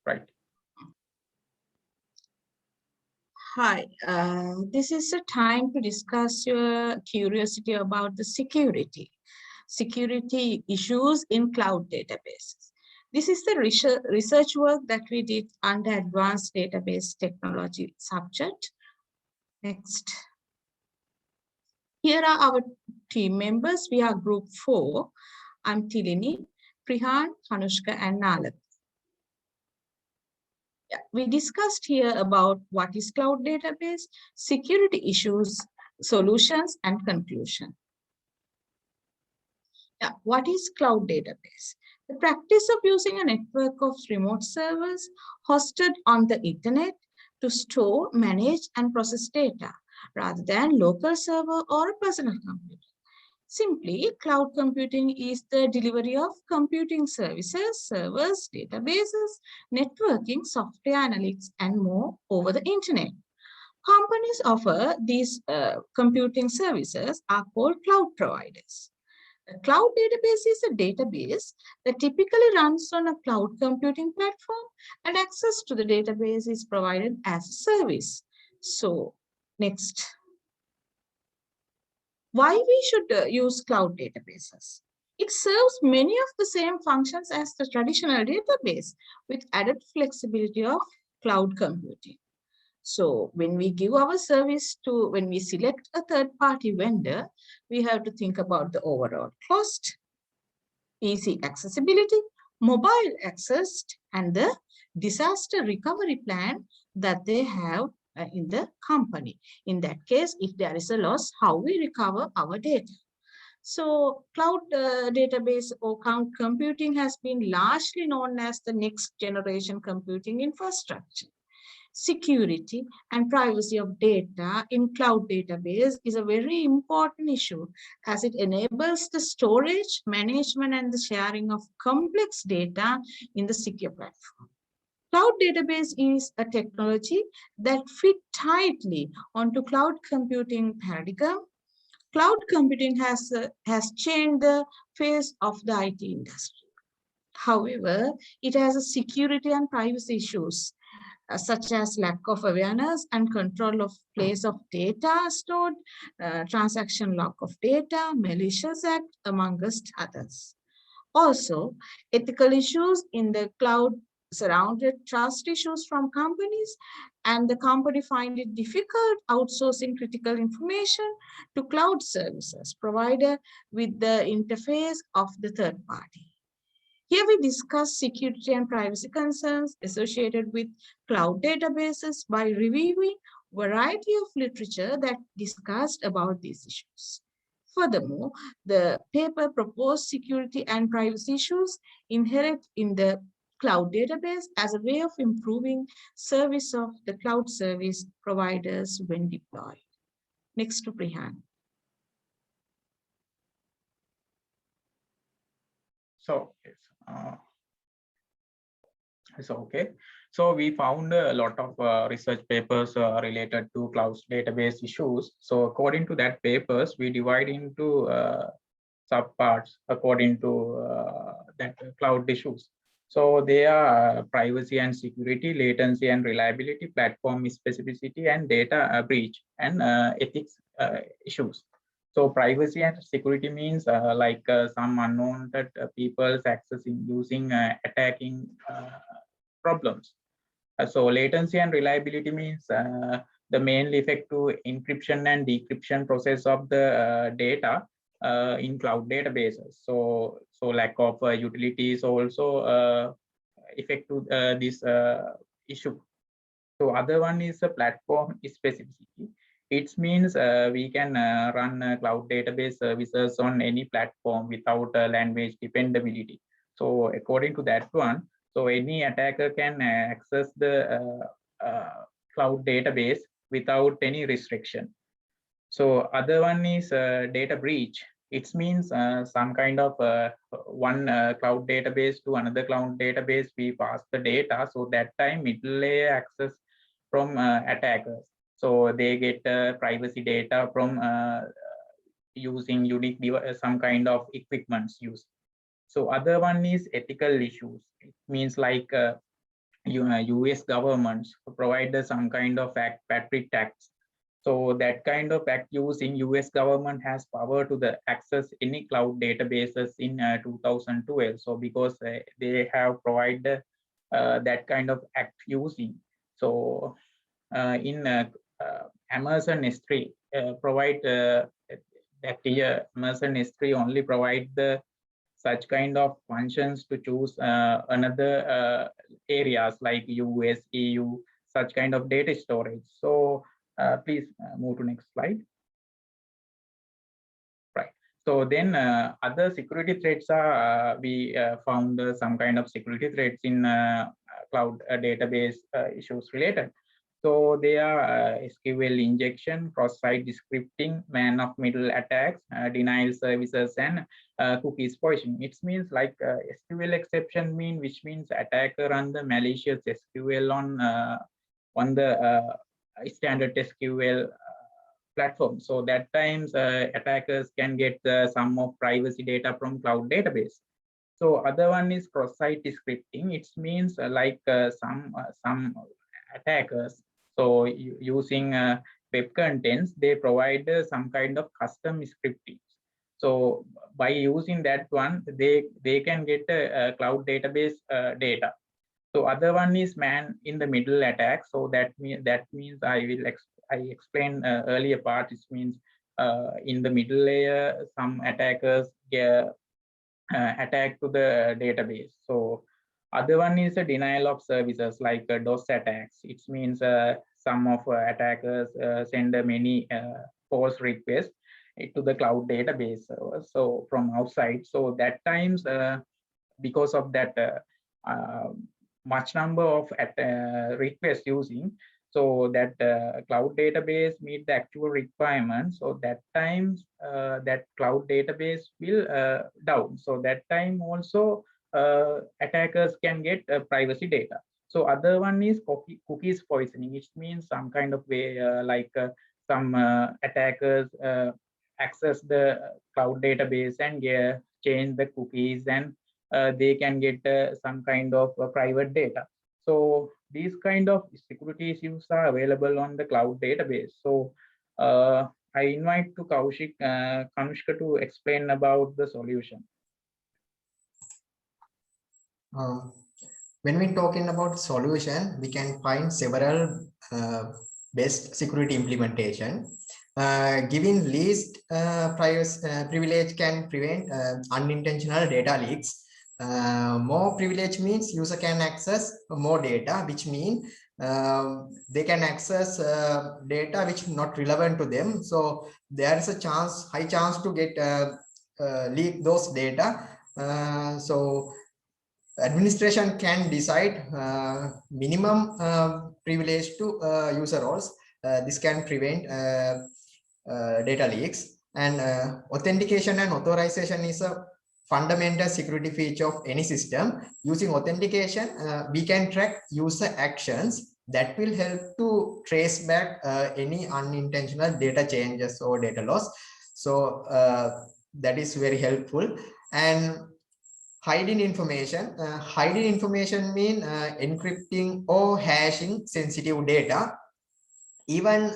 Right. Hi, this is a time to discuss your curiosity about the security issues in cloud databases. This is the research work that we did under advanced database technology subject. Next. Here are our team members. We are group 4. I'm Tilini, Prihan, Hanushka, and Nalak. Yeah, we discussed here about what is cloud database, security issues, solutions, and conclusion. Yeah, what is cloud database? The practice of using a network of remote servers hosted on the internet to store, manage, and process data rather than local server or a personal computer. Simply, cloud computing is the delivery of computing services, servers, databases, networking, software analytics, and more over the internet. Companies offer these computing services are called cloud providers. A cloud database is a database that typically runs on a cloud computing platform, and access to the database is provided as a service. So, next. Why we should use cloud databases? It serves many of the same functions as the traditional database with added flexibility of cloud computing. So when we give our service when we select a third-party vendor, we have to think about the overall cost, easy accessibility, mobile access, and the disaster recovery plan that they have in the company. In that case, if there is a loss, how we recover our data. So cloud database or cloud computing has been largely known as the next generation computing infrastructure. Security and privacy of data in cloud database is a very important issue as it enables the storage, management, and the sharing of complex data in the secure platform. Cloud database is a technology that fits tightly onto cloud computing paradigm. Cloud computing has changed the face of the IT industry. However, it has a security and privacy issues such as lack of awareness and control of place of data stored, transaction lock of data, malicious act, amongst others. Also, ethical issues in the cloud surrounded trust issues from companies, and the company find it difficult outsourcing critical information to cloud services provider with the interface of the third party. Here we discuss security and privacy concerns associated with cloud databases by reviewing a variety of literature that discussed about these issues. Furthermore, the paper proposed security and privacy issues inherent in the cloud database as a way of improving service of the cloud service providers when deployed. Next to Prihan. So, okay. So we found a lot of research papers related to cloud database issues. So according to that papers, we divide into subparts according to that cloud issues. So they are privacy and security, latency and reliability, platform specificity, and data breach, and ethics issues. So privacy and security means some unwanted people's accessing, using, attacking problems. So latency and reliability means the mainly effective encryption and decryption process of the data in cloud databases. So lack of utilities also affect this issue. So other one is a platform specificity. It means we can run cloud database services on any platform without language dependability. So according to that one, so any attacker can access the cloud database without any restriction. So other one is data breach. It means some kind of one cloud database to another cloud database, we pass the data. So that time middle layer access from attackers. So they get privacy data from using unique some kind of equipments used. So other one is ethical issues. It means like US governments provide some kind of Patriot Act. So that kind of act using US government has power to the access any cloud databases in 2012. So because they have provided that kind of act using. So in Amazon S3 provide that year Amazon S3 only provide the such kind of functions to choose another areas like US, EU, such kind of data storage. So please move to next slide. Right. So then other security threats are we found some kind of security threats in cloud database issues related. So they are SQL injection, cross-site scripting, man-of-middle attacks, denial services, and cookies poisoning. It means like SQL exception which means attacker run the malicious SQL on the standard SQL platform. So that times attackers can get some of privacy data from cloud database. So other one is cross-site scripting. It means like some attackers. So using web contents, they provide some kind of custom scripting. So by using that one, they can get a cloud database data. So other one is man in the middle attack. So that means I explained earlier part. It means in the middle layer, some attackers get attack to the database. So other one is a denial of services like DOS attacks. It means some of attackers send many false requests to the cloud database. So from outside. So that times because of that much number of requests using, so that cloud database meet the actual requirements. So that times that cloud database will down. So that time also attackers can get privacy data. So other one is cookies poisoning, which means some kind of way like some attackers access the cloud database and change the cookies, and they can get some kind of private data. So these kind of security issues are available on the cloud database. So I invite to Kanushka to explain about the solution. When we talking about solution, we can find several best security implementation. Giving least privilege can prevent unintentional data leaks. More privilege means user can access more data, which means they can access data which not relevant to them. So there is a high chance to get leak those data. So administration can decide minimum privilege to user roles. This can prevent data leaks. And authentication and authorization is a fundamental security feature of any system. Using authentication, we can track user actions that will help to trace back any unintentional data changes or data loss. So that is very helpful. And hiding information. Hiding information means encrypting or hashing sensitive data. Even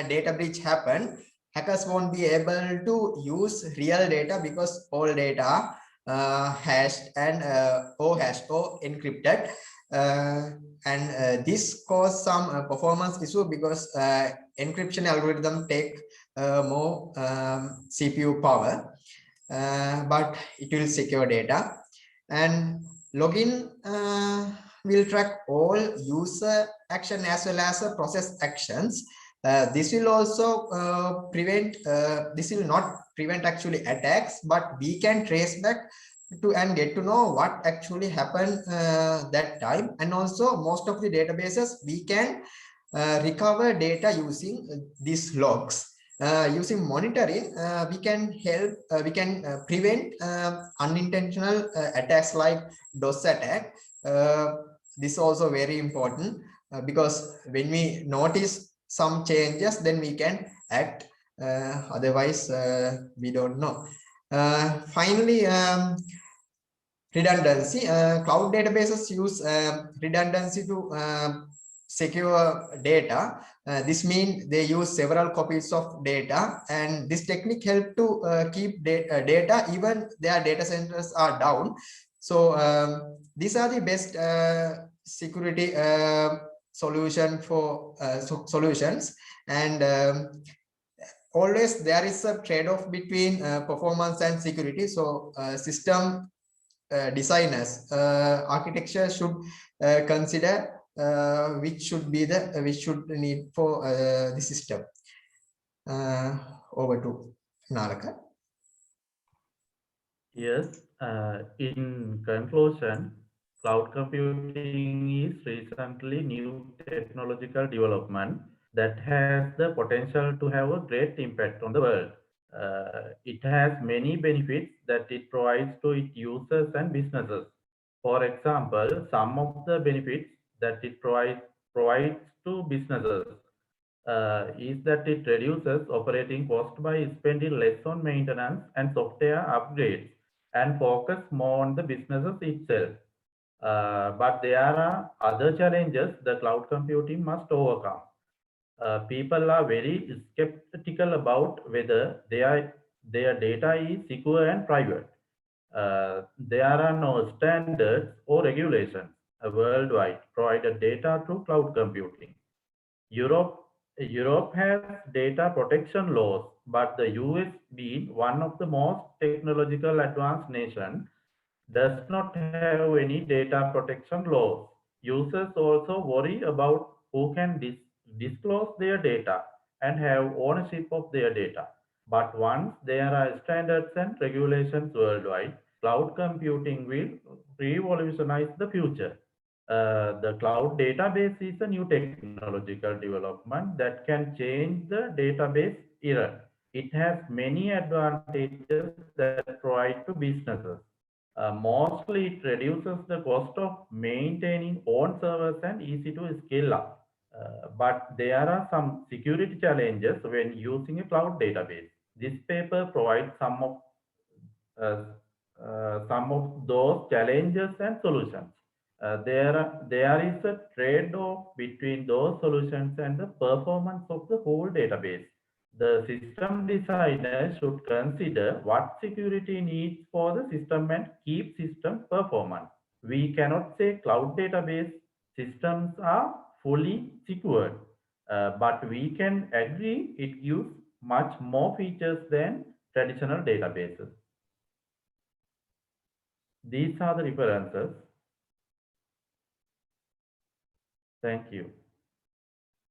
data breach happen, hackers won't be able to use real data because all data hashed and or hashed or encrypted. And this cause some performance issue because encryption algorithm take more CPU power, but it will secure data. And login will track all user action as well as process actions. This will also prevent, this will not prevent actually attacks, but we can trace back to and get to know what actually happened that time. And also most of the databases we can recover data using these logs. Using monitoring, we can help, we can prevent unintentional attacks like DOS attack. This is also very important because when we notice some changes, then we can act. Otherwise, we don't know. Finally, redundancy. Cloud databases use redundancy to secure data. This means they use several copies of data, and this technique help to keep data even their data centers are down. So these are the best security solution for solutions, and always there is a trade-off between performance and security. So system designers, architecture should consider which should need for the system. Over to Naraka. Yes, in conclusion, cloud computing is recently new technological development that has the potential to have a great impact on the world. It has many benefits that it provides to its users and businesses. For example, some of the benefits that it provides to businesses is that it reduces operating cost by spending less on maintenance and software upgrades and focus more on the businesses itself. But there are other challenges the cloud computing must overcome. People are very skeptical about whether their data is secure and private. There are no standards or regulations worldwide provided data through cloud computing. Europe has data protection laws, but the US, being one of the most technological advanced nations, does not have any data protection laws. Users also worry about who can disclose their data and have ownership of their data. But once there are standards and regulations worldwide, cloud computing will revolutionize the future. The cloud database is a new technological development that can change the database era. It has many advantages that provide to businesses. Mostly, it reduces the cost of maintaining own servers and easy to scale up. But there are some security challenges when using a cloud database. This paper provides uh, some of those challenges and solutions. There is a trade-off between those solutions and the performance of the whole database. The system designer should consider what security needs for the system and keep system performance. We cannot say cloud database systems are fully secured, but we can agree it gives much more features than traditional databases. These are the references. Thank you.